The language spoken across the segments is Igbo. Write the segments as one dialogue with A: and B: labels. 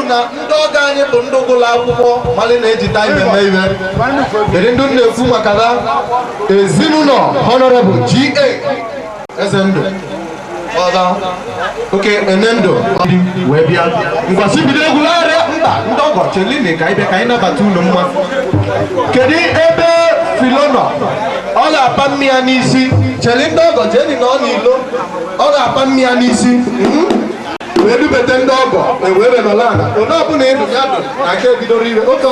A: na ndị ọga anyị bụ ndị gụrụ akwụkwọ mali na-eji time eme ihe kedu ndị na-ekwu maka na ezinụlọ Honorable G.A. Ezendụ ọga oke enendo wee bịa ngwasị bido egwuregwu mba ndị ọgọ chelini ka anyị bịa ka anyị nabata unu mma kedu ebe Filona ọ ga-apa mmịa n'isi cheli ndị ọgọ jeni na ọ n'ilo ọ ga-apa mmịa n'isi wee dubete ndị ọgọ ewee benọla ala onye ọbụla edu ya dụ na nke bidoro ire oke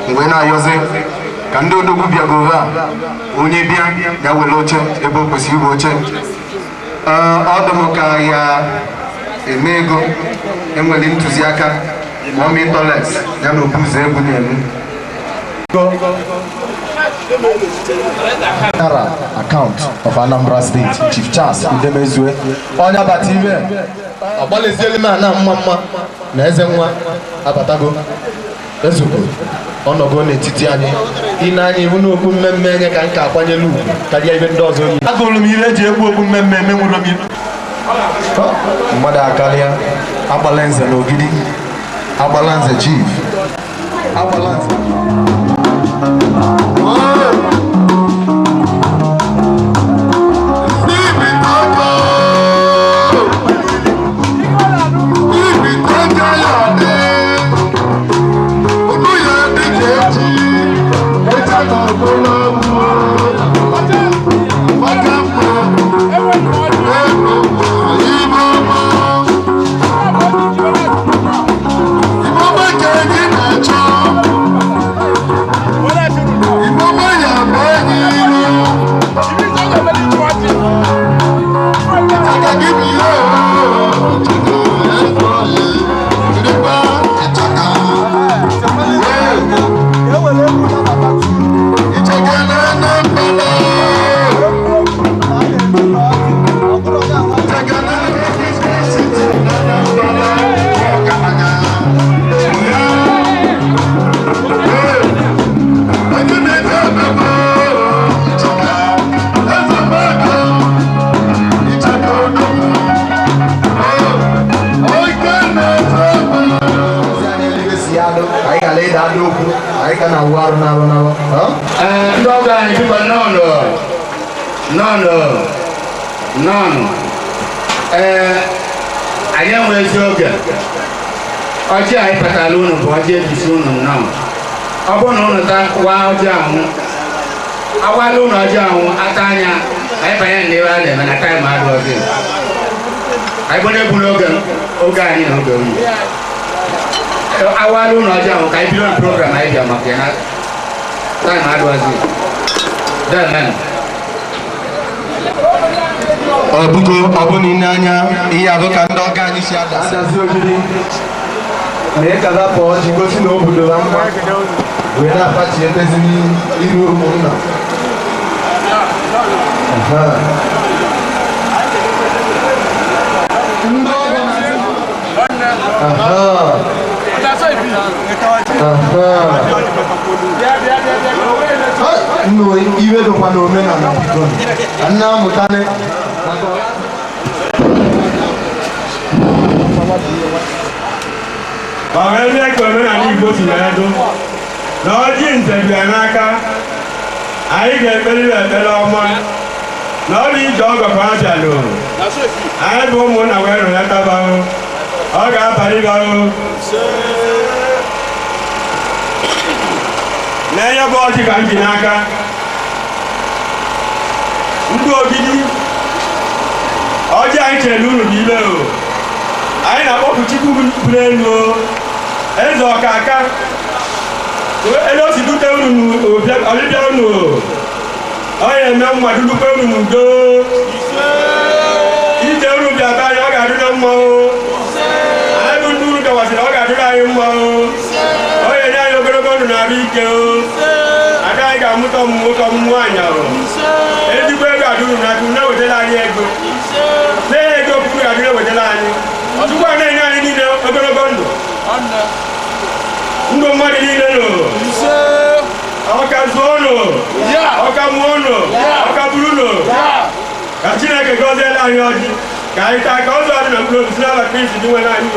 B: mgbe na-ayọzi ka ndị odogwu bịagoro a onye bịa ya were oche ebe o kwesịrị iwe oche ọdụm ka ya eme ego enwere ntụziaka Mommy Toles ya na obuzo egwu na-eme
A: General account of Anambra State Chief Charles Udemezue onye abata ibe ọgbalịzieli m ana mma na eze nwa abatago ezugbo ọnọgo n'etiti anyị ine anyị ihu n'okwu mmemme enye ka nka akwanyelu ugwu karịa ibe ndị ọzọ oyi agụrụ m ihe eji ekwu okwu mmemme emenwụrụ m mmadụ akarịa Agbalanze na Ogidi Agbalanze Chief Agbalanze
C: anyị biko nọnụ anyị enwere ezi oge ọjị anyị kpatara unu bụ ọjị ebisi unu nnọọ ọ bụrụ na unu wa ọjị ahụ awala unu ọjị ahụ ata anya anyị banye n'ebe a na-eme na taịm adụ ọzọ anyị bụ na-ebu n'oge anyị na oge oyi awala unu ọjị ahụ ka anyị bido program anyị bịa maka ya na taịm adụ ọzọ
B: Biko ọ bụ na anya ihe abụ ka ndị ọga anyị si adasị ogiri na ịkada pụọ ji gosi na obodo na mma wee na-apachi etezi n'iru ụmụnna nnu iwe dịkwa n'omenala biko nna amụtane
D: ebe ka omenala Igbo si wee dụ na ọjị nze bịa n'aka anyị ga-ekperiri ekpere ọma na ọrụ ije ọgọ ka ha bịalụ anyị bụ ụmụnna wee rụnatabaụ ọ ga-abalịbaụ na-enye bụ ọjị ka m ji n'aka ndị ogidi ọjị anyị chere unu bụ ibe o anyị na-akpọpụ Chukwu bụ n'elu eze ọkaka elu o si dute unu ọbịbịa unu ọ na-eme mmadụ dukwe unu n'udo ije unu bịaba anyị ọ ga-adịrị mma anyị bụ ndị unu gawasịrị ọ ga-adịrị anyị mma ọ ga-enye anyị ogologo ndụ na-arụ ike ada anyị ga-amụta ọmụmụ nwoke ọmụmụ nwaanyị ahụ ezigbo ego adịrụ na akụ na-ewetara anyị ego na-ego puku ga-adịrị ewetara anyị Chukwu a na-enye anyị niile ogologo ndụ ndụ mmadụ niile nọ ọka zụọ nọ ọka mụọ nọ ọka buru nọ ka Chineke gọziela anyị ọjị ka anyị taa ka ọzọ dị na mkpụrụ obi si n'aba Kristi dị nwe anyị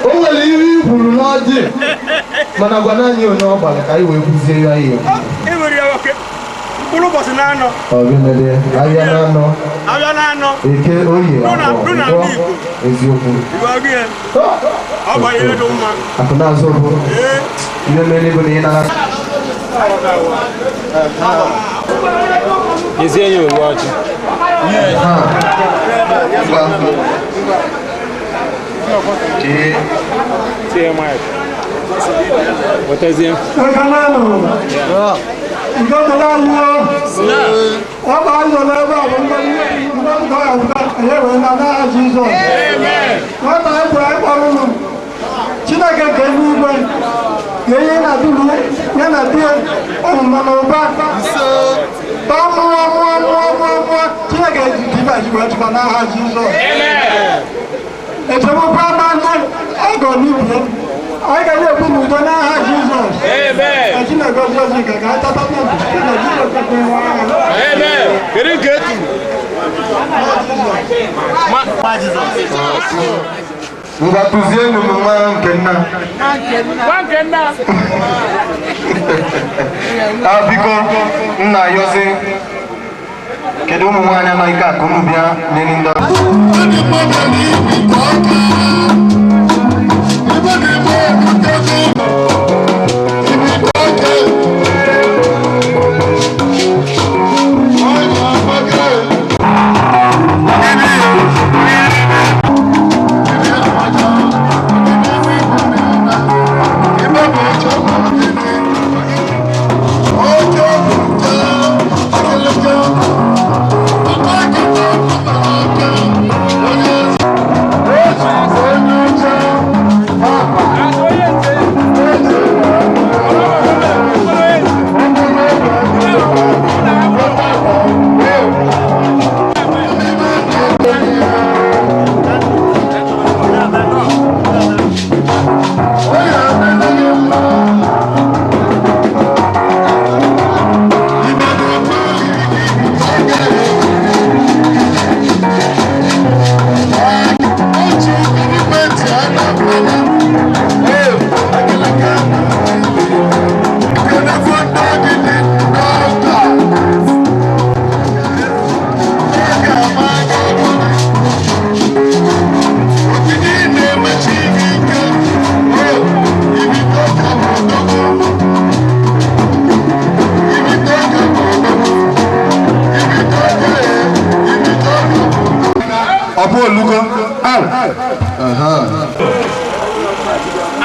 A: o nwere ihe i kwuru n'ọjị mana gwa naanị onye ọ gbara ka anyị wee kwuzie ya ihe
D: mkpụrụ ụbọchị na-anọ
A: ahịa na-anọ eke oyi eziokwu akụ na-azụ bụ ihe mere bụ na ị nara
E: ezie ya owu ọjị tie mic whatever
F: Chineke nke n'igwe ga-enye na duru ya na di ọmụma na ụba mụọ Chineke diba jikwa n'aha Jizọs echebukwa amanụ ọgọ n'ibie anyị ga na-ekwu n'udo n'aha Jizọs Chineke ozi nke ka atata
B: ngwa tụzienụ m nwa nke nna biko nna yozi kedu ụmụ nwaanyị anọ ike akụ unu bịa n'elu ndị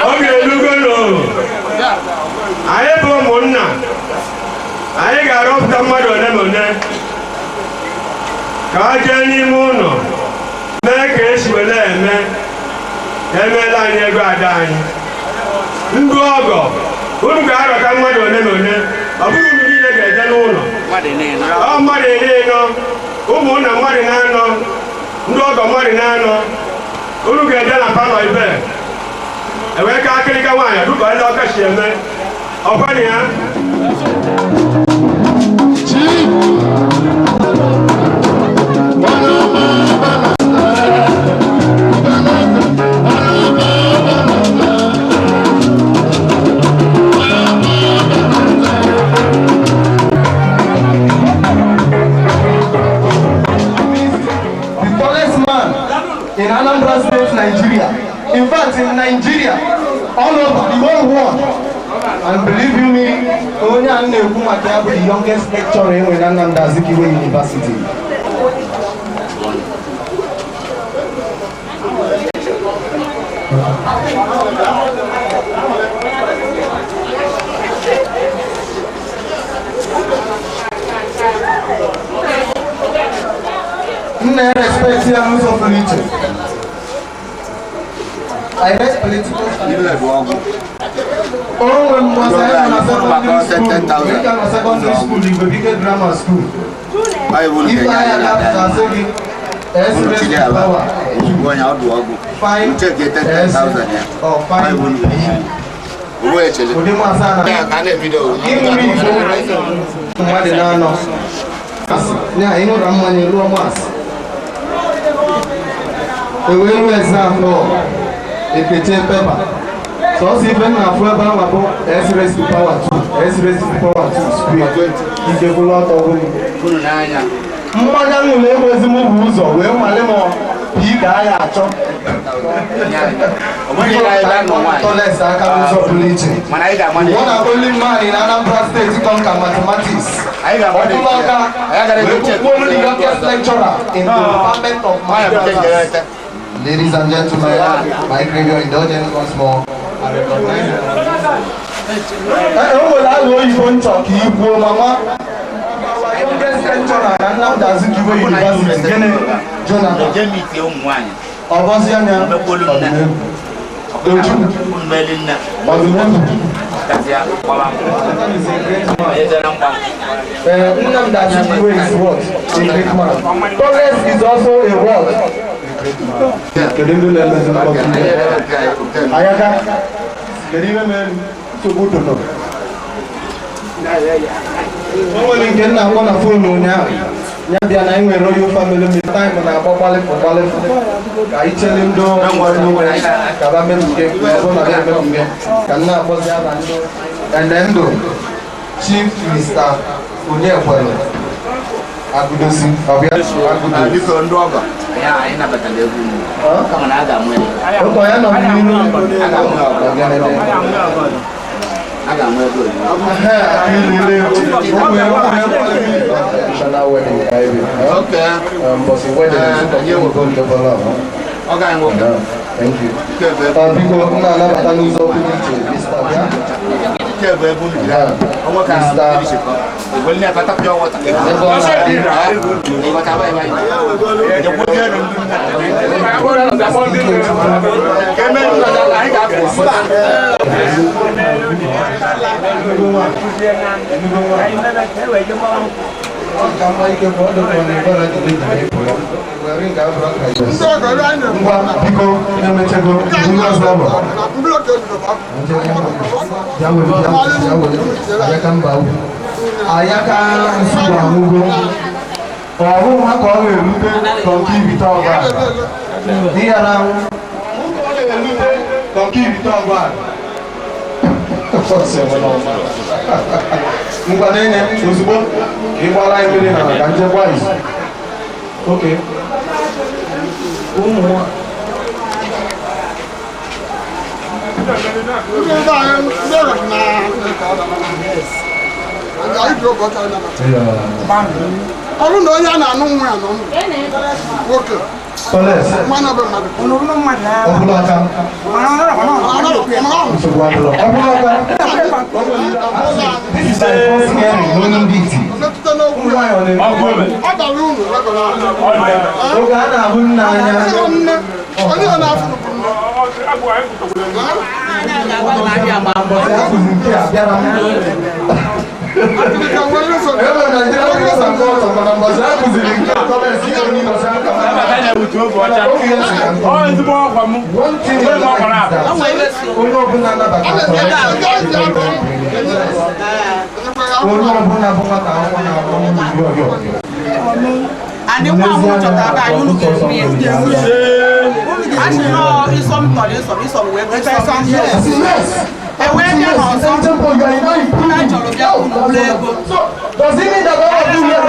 D: oge elugo anyị bụ ụmụnna anyị ga-arọpụta mmadụ ole ma ole ka ọ jee n'ime ụlọ mee ka esi were emeela anyị ego ada anyị ndụ ọgọ unu ga-arọta mmadụ ole ma ole ọ bụghị unu niile ga-eje n'ụlọ ọ mmadụ ịnọ ụmụnna mmadụ na-anọ ndị ọgọ mmadụ na-anọ unu ga-eje na palọ ibe ewee ka akịrịka nwaanyị dụka ele ọka si eme ọkwani ya
A: in Anambra State, Nigeria. In fact, in Nigeria, all over the whole world. And believe you me, only Anneku Makabu, the youngest lecturer in Anambra Azikiwe University. I respect the rules of religion. I respect political standards. Oh, when was I in a secondary school, in the bigger grammar school? If I had to say power, fine, or fine, the way we example, a picture paper. So, even now, for about S raised to power 2, S raised to power 2, square. If you go out of Mother will always move, so well, my lemon, he died at all. Less I can use of religion. One only man in Anambra State to conquer mathematics. I got the youngest lecturer in the department of mathematics. Ladies and gentlemen, my graveyard indulgence once more. I recognize it. Mama. Youngest lecturer and now does it give you university. Jonathan. Progress is also a word. Ayaka, so good to know. Someone in Kenya, I'm going to phone you now. Yabia na inwe royal family me time na agbale ka ichele ndo nwe ka ba meruke ko na be meruke kana abozi aba ndo and then do chief minister Onyekwelu Agudosi obia Agudosi biko ndo oga ya ina batale egwu kama na aga mwe ko ya no ninu aga mwe oga aga mwe go okay but the wedding is going to follow. Okay, thank you. People na na batanu zo pinche Mr. Ayaka Nsuba Mugo ọ̀hún wọn kọ́ lè lúdé kọ̀ǹkì ìbítà ọgbà ní yàrá wọn kọ́ lè lúdé kọ̀ǹkì ìbítà ọgbà ngwa n'enye ozugbo ịgbara mmiri na ka nchekwa izu oke ụmụ nwa
F: ọrụ na onye a na-anụ nwa ya nọ nwoke
A: Toles. Obulaka. Obulaka. This is my first hearing, learning beating.
G: And the one who took about you look at me. I know it's some way. Yes. And when you're not some does it mean that all of you are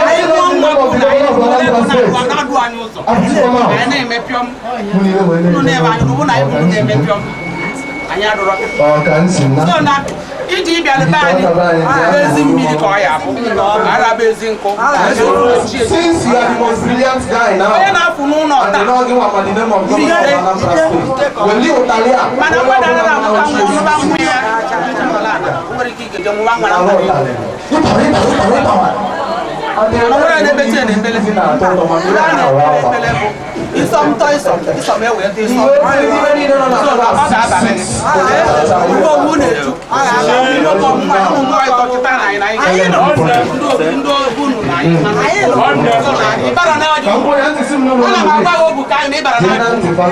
G: iji bịa n'ebe anyị ezi mmiri ka ọ ya bụ araba ezi nkụ onye na-afụ n'ụlọ ọta mana mmadụ anaghị amụta nwa ọnụba mmụ ya nwere ike igeje nwa nwara ọbụrụ na-ebe tie na ebele isọmtọ isọm eweta isọm ọ ga-abalị ugbo owu na-eju ịbara na ọjụ ana m agwa gị obu ka anyị na ịbara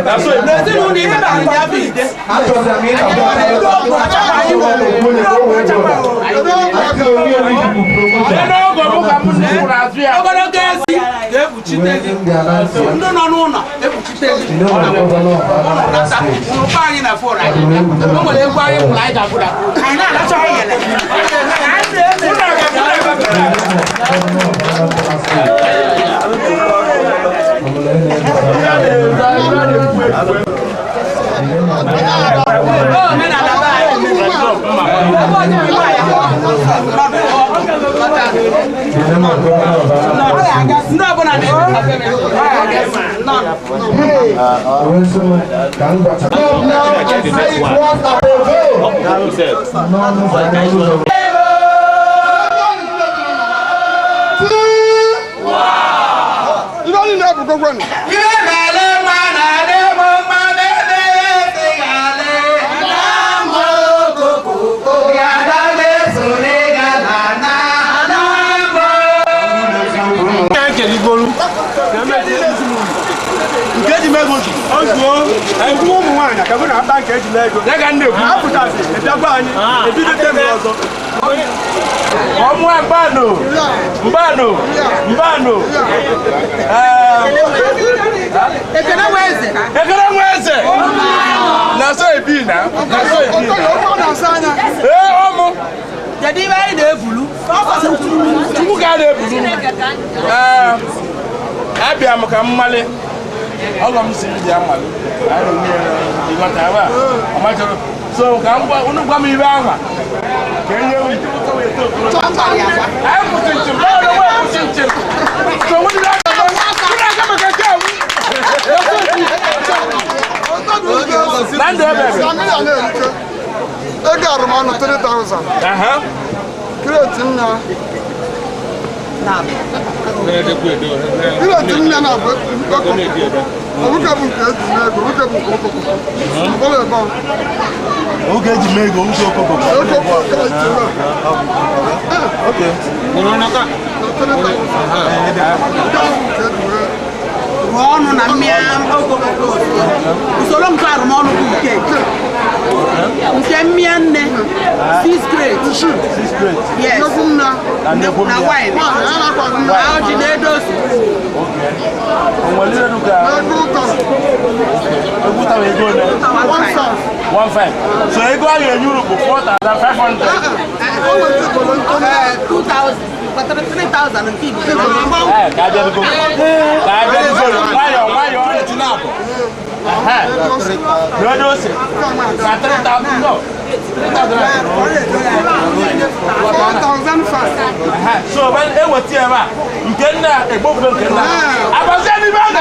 G: na ọjụ n'ezinụlọ ihe bara ndị abụ ide ogologo ezi ga-ekpuchite gị ndị nọ n'ụlọ ekpuchite gị ụrụkpa anyị na fon anyị o nwere egwu anyị kwụrụ anyị ga-agụda anyị na-alacha ọyele jadi bayi de bulu tumu ga de bulu abia mo ka mmale ogo m siri di amale ayo ni igota ba o ma joro so ka ngwa unu gwa m ibe anwa ke nye wi to weto ayo ko tinchim ba no wa ko tinchim so wo di la ka ma ka jawu nande bebe
F: ego arụmanụ 3,000 kireti nna na abụ obuke bụ nke eji n'ego obuke bụ nke okoko ọbụla ebe oge eji mee ego nke okoko rụọ ọnụ na mmịa usoro nke arụmọnụ bụ nke mmịa nne 6th grade yes na wine ọjị na-edo osi
D: so ego a ga-enye uru bụ 4,500
G: 3,000 nke Igbo
D: so when e weti eba nke nna egbofu nke nna abazi ni ba na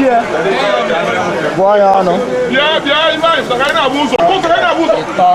G: Yeah.
E: Gụọ ya ọnụ.
G: Bịa ibe anyị sọrọ anyị na-abụ ụzọ. Ụzọ anyị na-abụ ụzọ.
E: Ịtọ.